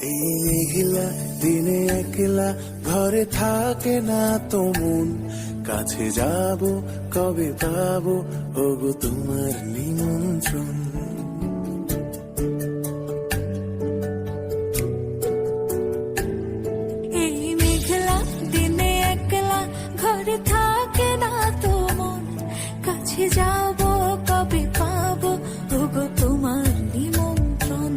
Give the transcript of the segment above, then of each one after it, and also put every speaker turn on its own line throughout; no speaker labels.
এই মেঘলা দিনে একলা ঘরে থাকে না তো মন, কাছে যাব কবে পাবো ওগো তোমার নিমন্ত্রণ।
এই মেঘলা দিনে একলা ঘরে থাকে না তো মন, কাছে যাব কবে পাবো ওগো তোমার নিমন্ত্রণ।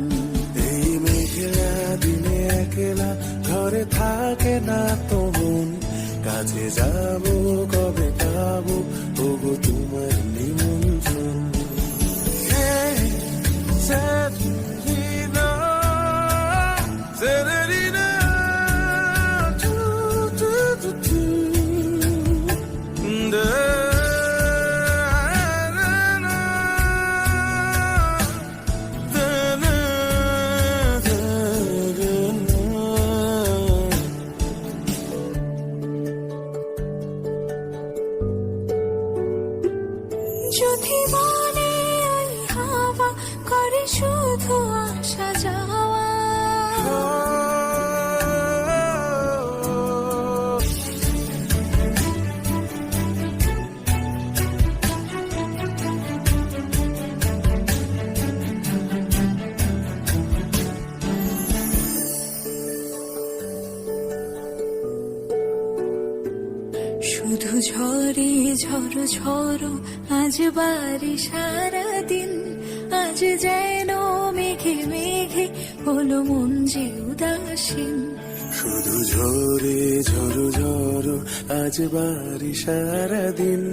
এই মেঘলা দিনে একলা ঘরে থাকে না তো মন, কাছে যাব কবে পাবো ওগো তোমার নিমন্ত্রণ। Severina, Severina, tu, tu, tu, tu. Da, na, na, da, na, da, da, na.
যদি মনে ওই হাওয়া করে শুধু আসা যাওয়া, শুধু ঝরে ঝড়ো ঝড়ো আজ বাড়ি সারাদিন, আজ যেন মেঘে মেঘে হলো মন যে উদাসীন।
শুধু ঝরে ঝড়ো ঝড়ো আজ বাড়ি সারাদিন,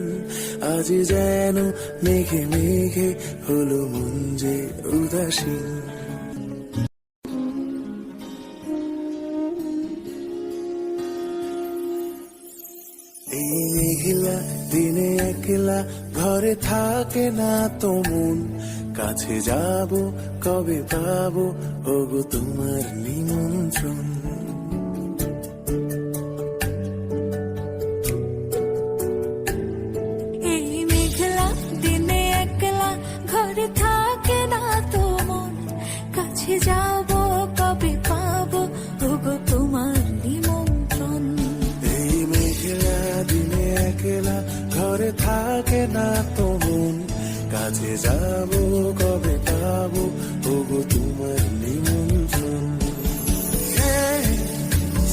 আজ যেন মেঘে মেঘে হলো মন যে উদাসীন। এই মেঘলা দিনে একলা ঘরে থাকে না তো মন, কাছে যাব কবে পাবো ওগো তোমার নিমন্ত্রণ।
এই মেঘলা দিনে একলা ঘরে থাকে না তো মন, কাছে যাব কবে পাবো ওগো তোমার নিমন্ত্রণ।
এই মেঘলা দিনে একলা ঘরে থাকে না তো মন, কাছে যাব কবে পাবো ওগো তোমার নিমন্ত্রণ।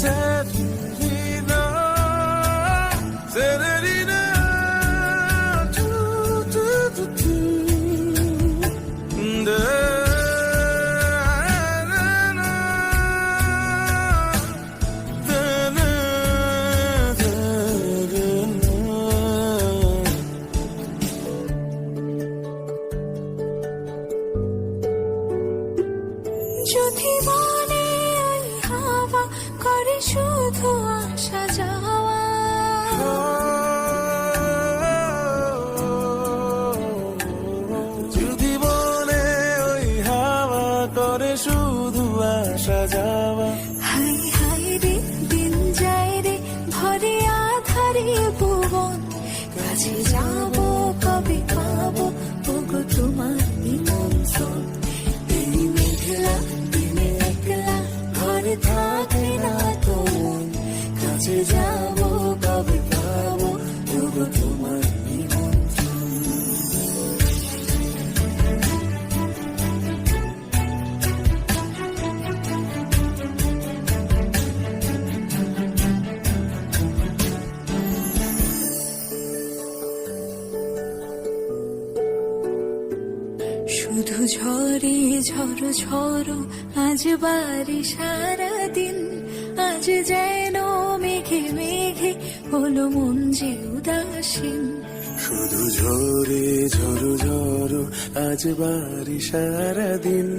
Severina, Severina, tu, tu, tu, tu. Da, na, na, da, na, da, da, na.
যদি মনে ওই হাওয়া করে শুধু আসা যাওয়া,
যদি মনে ওই হাওয়া করে শুধু আসা যাওয়া,
হাই হাই রে দিন যায় রে ভরে আধারে ভুবন, কাছে যাব কবে পাবো ওগো তোমার নিমন্ত্রণ।
এই মেঘলা দিনে একলা ঘরে থাকে না তো মন, কাছে যাব কবে পাবো ওগো তোমার নিমন্ত্রণ।
শুধু ঝরে ঝড়ো ঝড়ো আজ বাড়ি সারাদিন, আজ যেন মেঘে মেঘে হলো মন যে উদাসীন।
শুধু ঝরে ঝড়ো ঝড়ো আজ বাড়ি সারাদিন,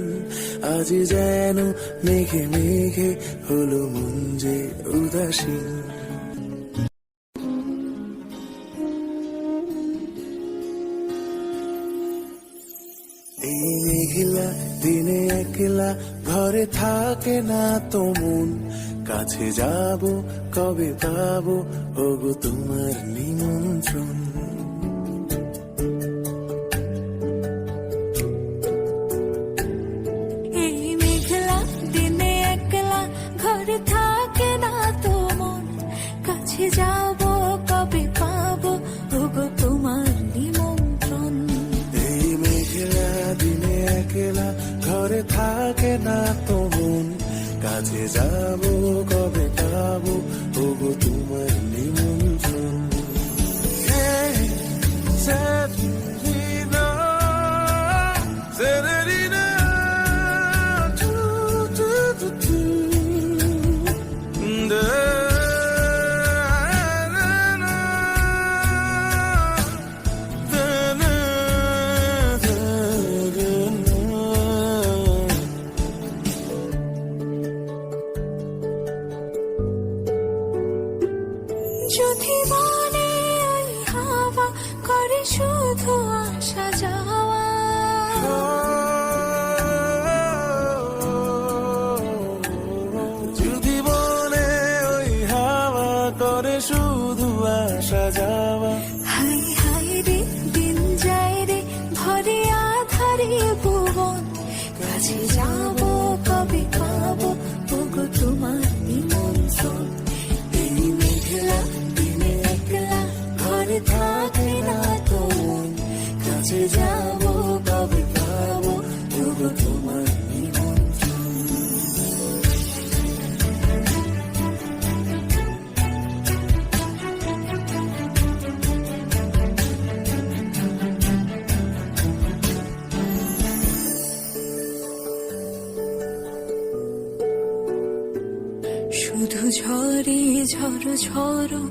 আজ যেন মেঘে মেঘে হলো মন যে উদাসীন। এই মেঘলা দিনে একলা ঘরে থাকে না তো মন, কাছে যাব কবে পাবো ওগো তোমার নিমন্ত্রণ।
এই মেঘলা দিনে একলা
না তো মন, কাছে যাব কবে পাবো ওগো তোমার নিমন্ত্রণ। Hey, Severina, Severina, tu, tu, tu, tu. Da, na, na, da, na, da, da, na.
যদি মনে ওই হাওয়া করে শুধু আসা যাওয়া,
যদি মনে ওই হাওয়া করে শুধু আসা যাওয়া,
হাই হাই রে দিন যায় রে ভরে আধারে ভুবন, কাছে যাব কবে পাবো ওগো তোমার নিমন্ত্রণ। এই মেঘলা দিনে একলা ঘরে থাকে না তো মন, কাছে যাব কবে পাবো ওগো তোমার নিমন্ত্রণ। শুধু ঝরে ঝড়ো ঝড়ো